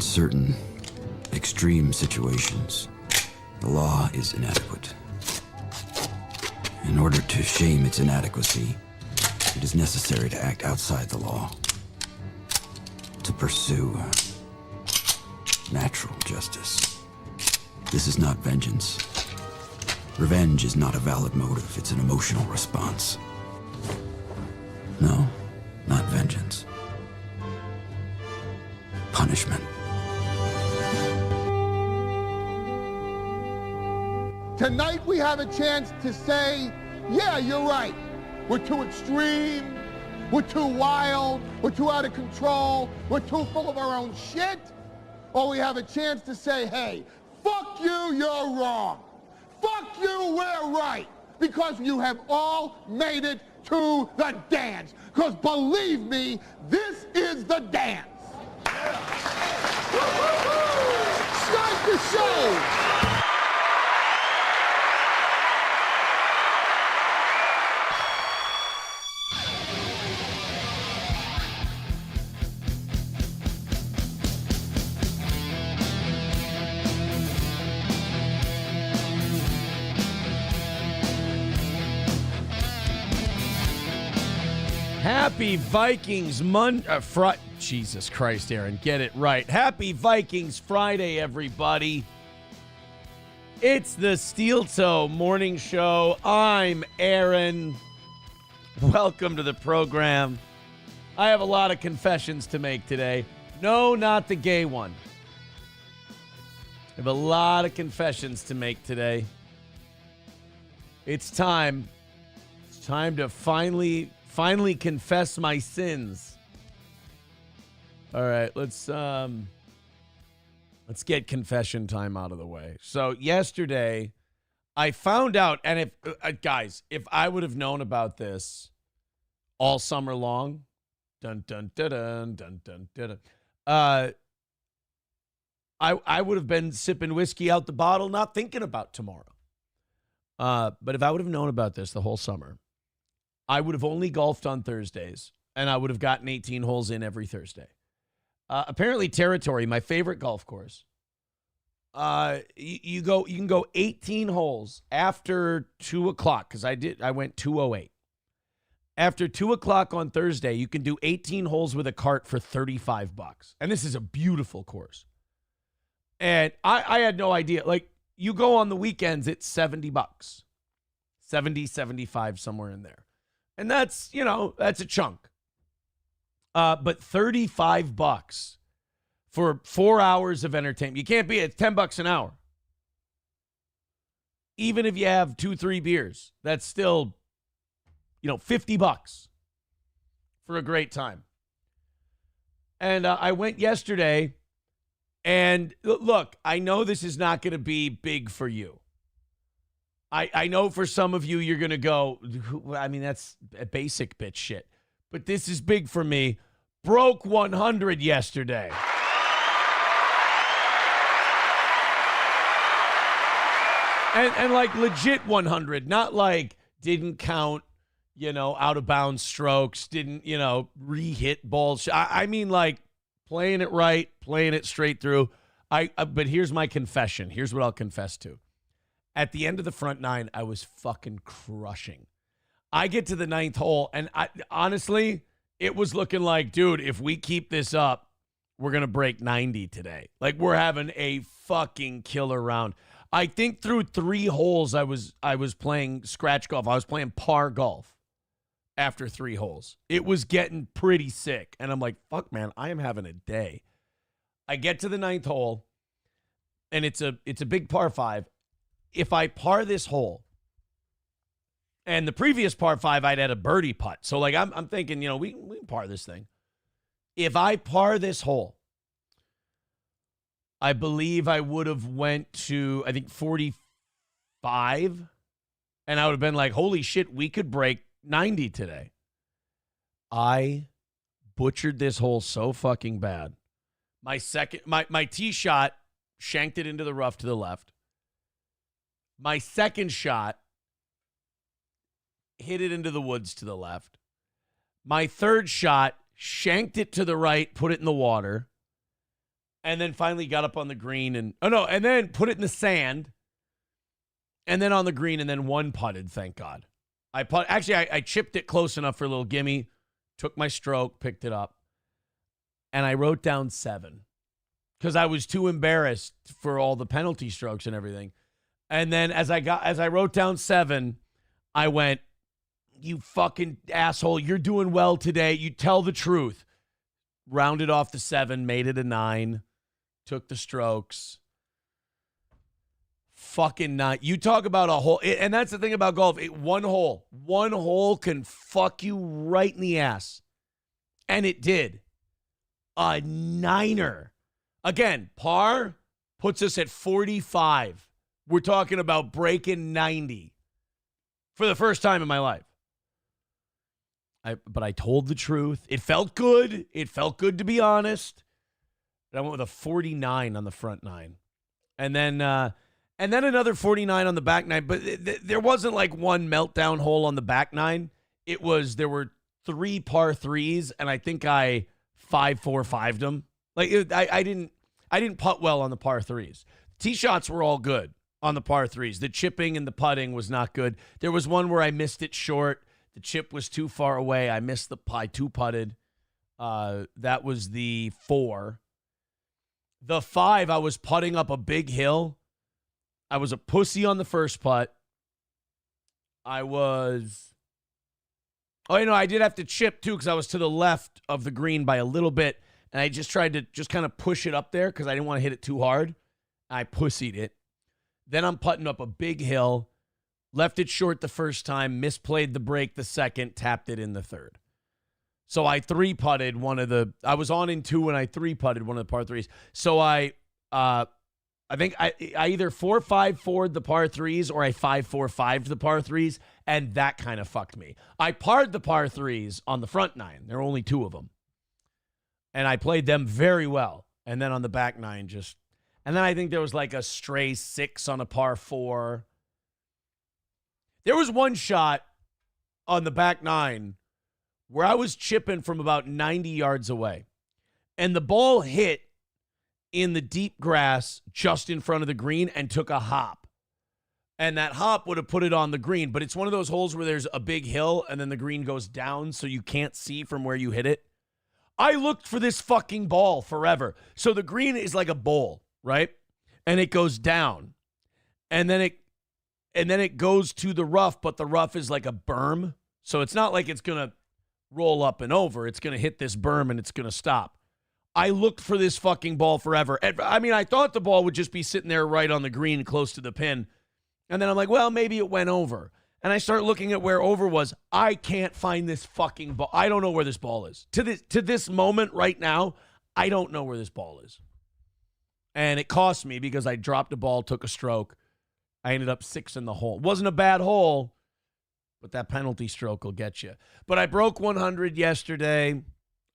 In certain extreme situations, the law is inadequate. In order to shame its inadequacy, it is necessary to act outside the law, to pursue natural justice. This is not vengeance. Revenge is not a valid motive, it's an emotional response. No, not vengeance. Punishment. Tonight we have a chance to say, yeah, you're right. We're too extreme, we're too wild, we're too out of control, we're too full of our own shit. Or we have a chance to say, hey, fuck you, you're wrong. Fuck you, we're right. Because you have all made it to the dance. Because believe me, this is the dance. Start the show. Happy Vikings Jesus Christ, Aaron, get it right. Happy Vikings Friday, everybody. It's the Steel Toe Morning Show. I'm Aaron. Welcome to the program. I have a lot of confessions to make today. No, not the gay one. I have a lot of confessions to make today. It's time. It's time to finally confess my sins. All right, let's get confession time out of the way. So yesterday, I found out, and if guys, if I would have known about this all summer long, dun dun dun dun dun dun dun, I would have been sipping whiskey out the bottle, not thinking about tomorrow. But if I would have known about this the whole summer, I would have only golfed on Thursdays, and I would have gotten 18 holes in every Thursday. Apparently, Territory, my favorite golf course, you can go 18 holes after 2 o'clock, because I went 2:08. After 2 o'clock on Thursday, you can do 18 holes with a cart for $35. And this is a beautiful course. And I had no idea. Like, you go on the weekends, it's $70. 70, 75, somewhere in there. And that's a chunk. But $35 for 4 hours of entertainment. You can't beat it. It's $10 an hour. Even if you have 2-3 beers, that's still, $50 for a great time. And I went yesterday, and look, I know this is not going to be big for you. I know for some of you, you're going to go, I mean, that's a basic bitch shit. But this is big for me. Broke 100 yesterday. And like legit 100, not like didn't count, out of bounds strokes, didn't, re-hit balls. I mean like playing it right, playing it straight through. But here's my confession. Here's what I'll confess to. At the end of the front nine, I was fucking crushing. I get to the 9th hole, and honestly, it was looking like, dude, if we keep this up, we're going to break 90 today. Like, we're having a fucking killer round. I think through 3 holes, I was playing scratch golf. I was playing par golf after 3 holes. It was getting pretty sick, and I'm like, fuck, man, I am having a day. I get to the 9th hole, and it's a big par 5. If I par this hole, and the previous par 5, I'd had a birdie putt. So, like, I'm thinking, we can par this thing. If I par this hole, I believe I would have went to, I think, 45. And I would have been like, holy shit, we could break 90 today. I butchered this hole so fucking bad. My tee shot shanked it into the rough to the left. My second shot hit it into the woods to the left. My third shot shanked it to the right, put it in the water. And then finally got up on the green and then put it in the sand. And then on the green and then one putted, thank God. I chipped it close enough for a little gimme, took my stroke, picked it up, and I wrote down 7 because I was too embarrassed for all the penalty strokes and everything. And then as I wrote down 7, I went, "You fucking asshole, you're doing well today. You tell the truth." Rounded off the 7, made it a 9, took the strokes. Fucking not. You talk about a hole, and that's the thing about golf. One hole can fuck you right in the ass. And it did. A 9er. Again, par puts us at 45. We're talking about breaking 90 for the first time in my life. But I told the truth. It felt good. It felt good, to be honest. And I went with a 49 on the front 9. And then another 49 on the back 9. But there wasn't like one meltdown hole on the back 9. There were 3 par 3s, and I think I 5-4-5'd them. Like I didn't putt well on the par 3s. Tee shots were all good on the par 3s. The chipping and the putting was not good. There was one where I missed it short. The chip was too far away. I missed the I 2-putted. That was the 4. The 5, I was putting up a big hill. I was a pussy on the first putt. I did have to chip too because I was to the left of the green by a little bit, and I just tried to just kind of push it up there because I didn't want to hit it too hard. I pussied it. Then I'm putting up a big hill. Left it short the first time, misplayed the break the second, tapped it in the third. So I 3-putted I was on in 2 and I 3-putted one of the par 3s. So I think I either 4-5-4'd the par 3s or I 5-4-5'd the par 3s, and that kind of fucked me. I parred the par 3s on the front 9. There were only 2 of them. And I played them very well. And then on the back 9, and then I think there was like a stray 6 on a par 4. There was one shot on the back 9 where I was chipping from about 90 yards away, and the ball hit in the deep grass just in front of the green and took a hop. And that hop would have put it on the green, but it's one of those holes where there's a big hill and then the green goes down so you can't see from where you hit it. I looked for this fucking ball forever. So the green is like a bowl, right? And it goes down. And then it goes to the rough, but the rough is like a berm. So it's not like it's going to roll up and over. It's going to hit this berm and it's going to stop. I looked for this fucking ball forever. I mean, I thought the ball would just be sitting there right on the green close to the pin. And then I'm like, well, maybe it went over. And I start looking at where over was. I can't find this fucking ball. I don't know where this ball is. To this moment right now, I don't know where this ball is. And it cost me because I dropped a ball, took a stroke. I ended up 6 in the hole. It wasn't a bad hole, but that penalty stroke will get you. But I broke 100 yesterday.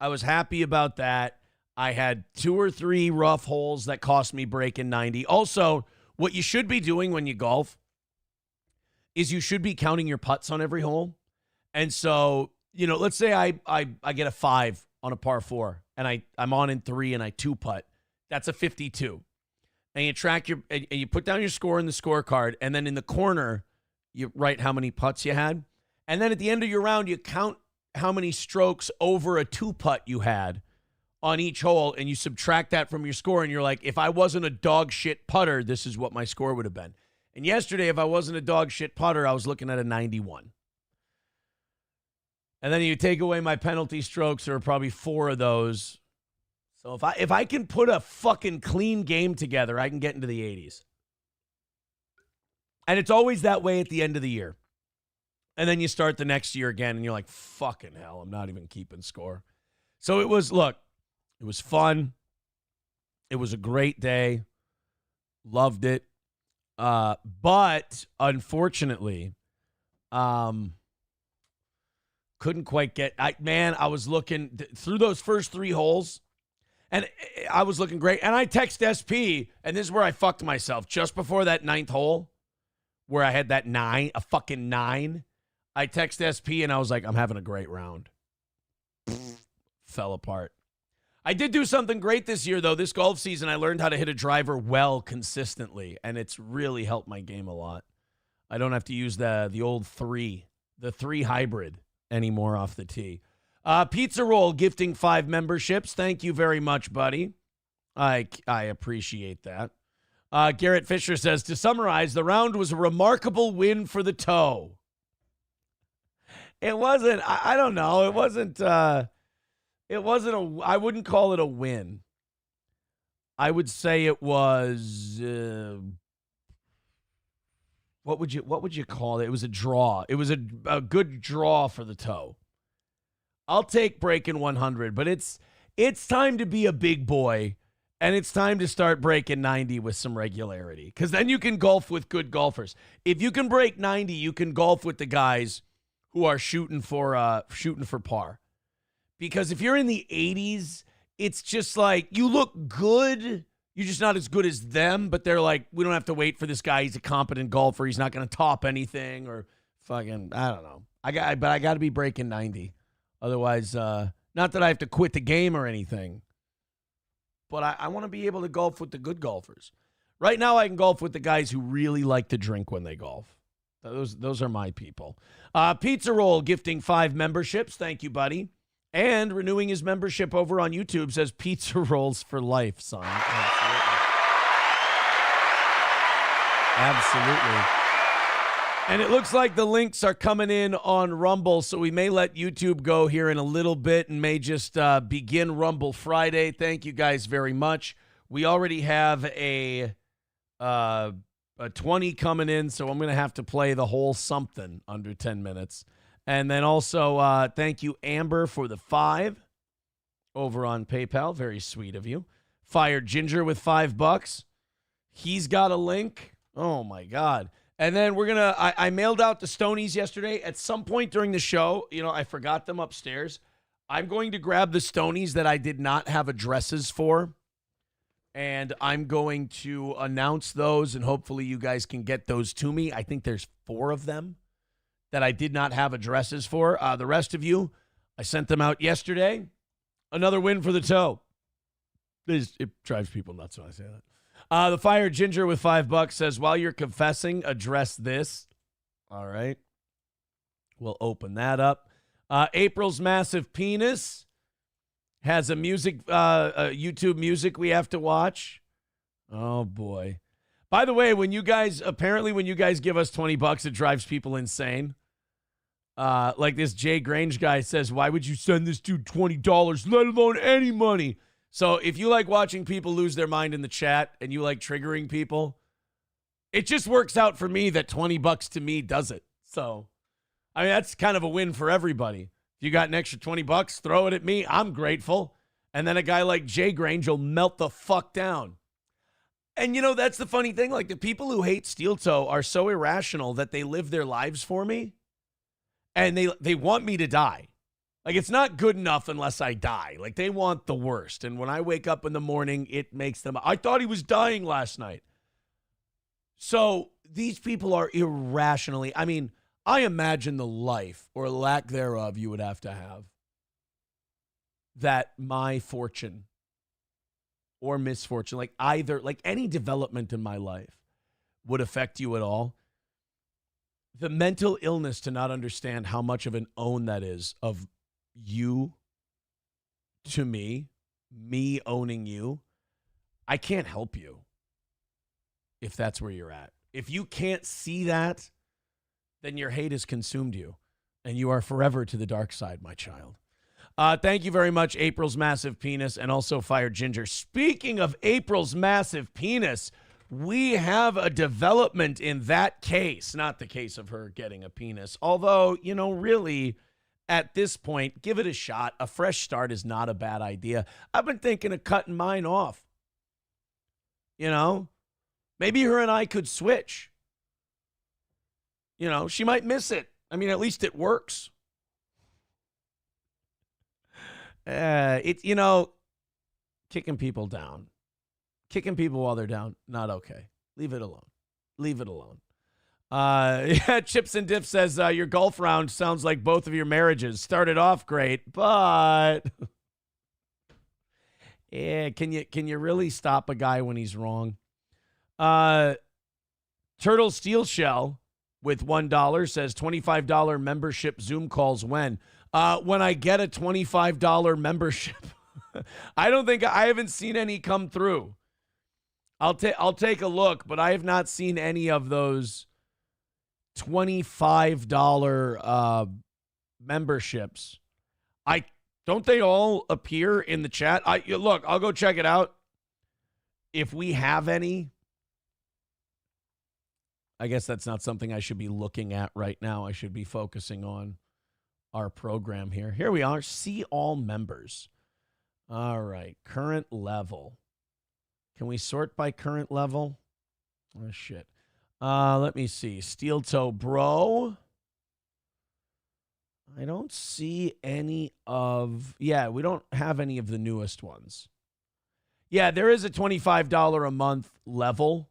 I was happy about that. I had 2 or 3 rough holes that cost me breaking 90. Also, what you should be doing when you golf is you should be counting your putts on every hole. And so, let's say I get a 5 on a par 4, and I'm on in 3 and I 2-putt. That's a 52. And you track and you put down your score in the scorecard, and then in the corner, you write how many putts you had. And then at the end of your round, you count how many strokes over a 2-putt you had on each hole, and you subtract that from your score, and you're like, if I wasn't a dog shit putter, this is what my score would have been. And yesterday, if I wasn't a dog shit putter, I was looking at a 91. And then you take away my penalty strokes, there are probably 4 of those. So if I can put a fucking clean game together, I can get into the 80s. And it's always that way at the end of the year. And then you start the next year again, and you're like, fucking hell, I'm not even keeping score. So it was fun. It was a great day. Loved it. But unfortunately, couldn't quite get, I was looking through those first 3 holes, and I was looking great. And I text SP, and this is where I fucked myself. Just before that 9th hole, where I had that 9, a fucking 9, I text SP, and I was like, I'm having a great round. Fell apart. I did do something great this year, though. This golf season, I learned how to hit a driver well consistently, and it's really helped my game a lot. I don't have to use the old the 3 hybrid anymore off the tee. Pizza Roll gifting 5 memberships. Thank you very much, buddy. I appreciate that. Garrett Fisher says, to summarize, the round was a remarkable win for the toe. It wasn't, I don't know. It wasn't I wouldn't call it a win. I would say it was, what would you call it? It was a draw. It was a good draw for the toe. I'll take breaking 100, but it's time to be a big boy, and it's time to start breaking 90 with some regularity, because then you can golf with good golfers. If you can break 90, you can golf with the guys who are shooting for par. Because if you're in the 80s, it's just like you look good. You're just not as good as them, but they're like, we don't have to wait for this guy. He's a competent golfer. He's not going to top anything or fucking, I don't know. But I got to be breaking 90. Otherwise, not that I have to quit the game or anything, but I want to be able to golf with the good golfers. Right now, I can golf with the guys who really like to drink when they golf. Those are my people. Pizza Roll gifting 5 memberships. Thank you, buddy. And renewing his membership over on YouTube, says Pizza Rolls for life, son. Absolutely. And it looks like the links are coming in on Rumble, so we may let YouTube go here in a little bit and may just begin Rumble Friday. Thank you guys very much. We already have a 20 coming in, so I'm going to have to play the whole something under 10 minutes. And then also, thank you, Amber, for the 5 over on PayPal. Very sweet of you. Fired Ginger with $5. He's got a link. Oh, my God. And then we're going to, I mailed out the Stonies yesterday. At some point during the show, I forgot them upstairs. I'm going to grab the Stonies that I did not have addresses for. And I'm going to announce those, and hopefully you guys can get those to me. I think there's 4 of them that I did not have addresses for. The rest of you, I sent them out yesterday. Another win for the toe. It drives people nuts when I say that. The Fire Ginger with $5 says, while you're confessing, address this. All right. We'll open that up. April's Massive Penis has a YouTube music we have to watch. Oh, boy. By the way, when you guys give us $20, it drives people insane. Like this Jay Grange guy says, why would you send this dude $20, let alone any money? So if you like watching people lose their mind in the chat and you like triggering people, it just works out for me that $20 to me does it. So, I mean, that's kind of a win for everybody. If you got an extra $20, throw it at me. I'm grateful. And then a guy like Jay Grange will melt the fuck down. And, that's the funny thing. Like, the people who hate Steel Toe are so irrational that they live their lives for me. And they want me to die. Like, it's not good enough unless I die. Like, they want the worst. And when I wake up in the morning, it makes them, I thought he was dying last night. So these people are irrationally, I mean, I imagine the life or lack thereof you would have to have that my fortune or misfortune, like any development in my life would affect you at all. The mental illness to not understand how much of an own that is of you to me owning you. I can't help you if that's where you're at. If you can't see that, then your hate has consumed you and you are forever to the dark side, my child. Thank you very much, April's Massive Penis, and also Fire Ginger. Speaking of April's Massive Penis, we have a development in that case, not the case of her getting a penis. Although, really, at this point, give it a shot. A fresh start is not a bad idea. I've been thinking of cutting mine off. Maybe her and I could switch. She might miss it. I mean, at least it works. Kicking people down. Kicking people while they're down, not okay. Leave it alone. Leave it alone. Chips and Dip says, your golf round sounds like both of your marriages. Started off great, but... Yeah, can you really stop a guy when he's wrong? Turtle Steel Shell with $1 says $25 membership Zoom calls when? When I get a $25 membership. I haven't seen any come through. I'll take a look, but I have not seen any of those $25 memberships. Don't they all appear in the chat? Look, I'll go check it out. If we have any, I guess that's not something I should be looking at right now. I should be focusing on our program here. Here we are. See all members. All right. Current level. Can we sort by current level? Oh, shit. Let me see. Steel Toe Bro. I don't see any of... Yeah, we don't have any of the newest ones. Yeah, there is a $25 a month level.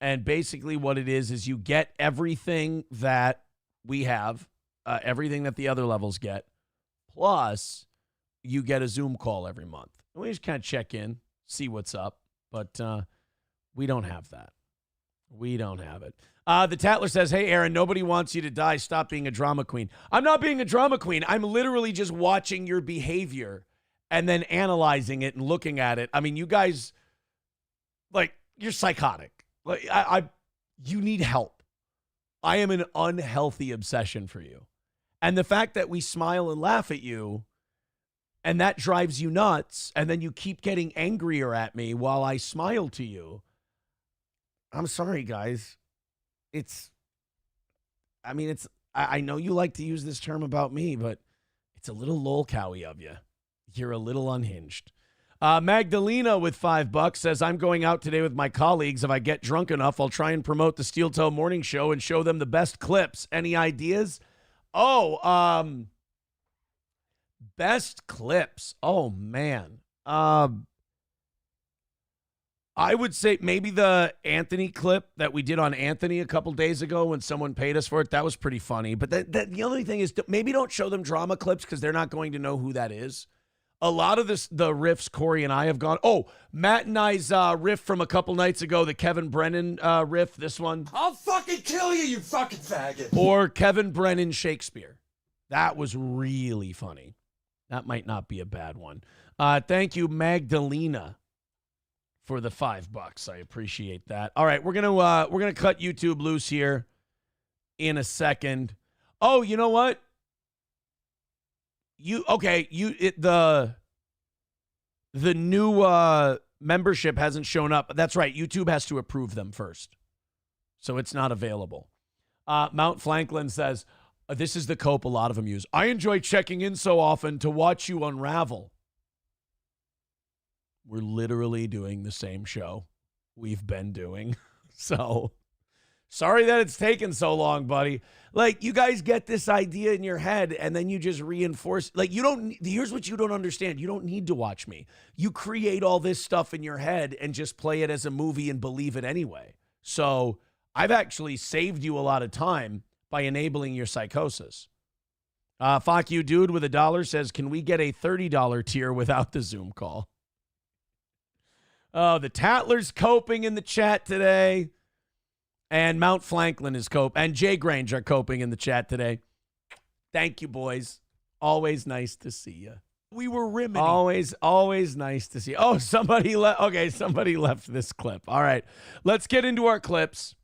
And basically what it is you get everything that we have, everything that the other levels get, plus you get a Zoom call every month. And we just kind of check in, see what's up. But we don't have that. We don't have it. The Tatler says, hey, Aaron, nobody wants you to die. Stop being a drama queen. I'm not being a drama queen. I'm literally just watching your behavior and then analyzing it and looking at it. I mean, you guys, like, you're psychotic. Like, you need help. I am an unhealthy obsession for you. And the fact that we smile and laugh at you and that drives you nuts, and then you keep getting angrier at me while I smile to you. I'm sorry, guys. I know you like to use this term about me, but it's a little lolcowy of you. You're a little unhinged. Magdalena with $5 says, I'm going out today with my colleagues. If I get drunk enough, I'll try and promote the Steel Toe Morning Show and show them the best clips. Any ideas? Best clips. Oh, man. I would say maybe the Anthony clip that we did on Anthony a couple days ago when someone paid us for it. That was pretty funny. But the only thing is maybe don't show them drama clips because they're not going to know who that is. A lot of the riffs Corey and I have gone. Oh, Matt and I's riff from a couple nights ago, the Kevin Brennan riff, this one. I'll fucking kill you, you fucking faggot. Or Kevin Brennan Shakespeare. That was really funny. That might not be a bad one. Thank you, Magdalena, for the $5. I appreciate that. All right, we're gonna cut YouTube loose here in a second. Oh, you know what? The new membership hasn't shown up. That's right. YouTube has to approve them first, so it's not available. Mount Franklin says, this is the cope a lot of them use. I enjoy checking in so often to watch you unravel. We're literally doing the same show we've been doing. So sorry that it's taken so long, buddy. Like, you guys get this idea in your head and then you just reinforce. Like, here's what you don't understand. You don't need to watch me. You create all this stuff in your head and just play it as a movie and believe it anyway. So I've actually saved you a lot of time by enabling your psychosis. Fuck you, dude, with $1 says, can we get a $30 tier without the Zoom call? Oh, the Tatler's coping in the chat today. And Mount Franklin is coping. And Jay Grange are coping in the chat today. Thank you, boys. Always nice to see you. We were rimming. Always nice to see you. Oh, somebody left. Okay, somebody left this clip. All right, let's get into our clips.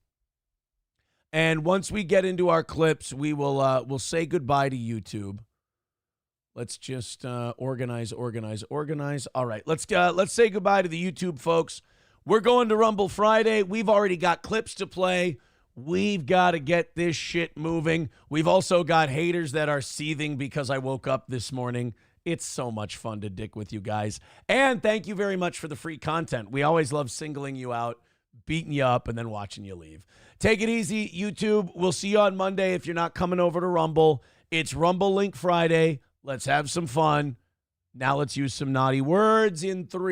And once we get into our clips, we'll say goodbye to YouTube. Let's just organize. All right, let's say goodbye to the YouTube folks. We're going to Rumble Friday. We've already got clips to play. We've got to get this shit moving. We've also got haters that are seething because I woke up this morning. It's so much fun to dick with you guys. And thank you very much for the free content. We always love singling you out, beating you up, and then watching you leave. Take it easy, YouTube. We'll see you on Monday if you're not coming over to Rumble. It's Rumble Link Friday. Let's have some fun. Now let's use some naughty words in 3.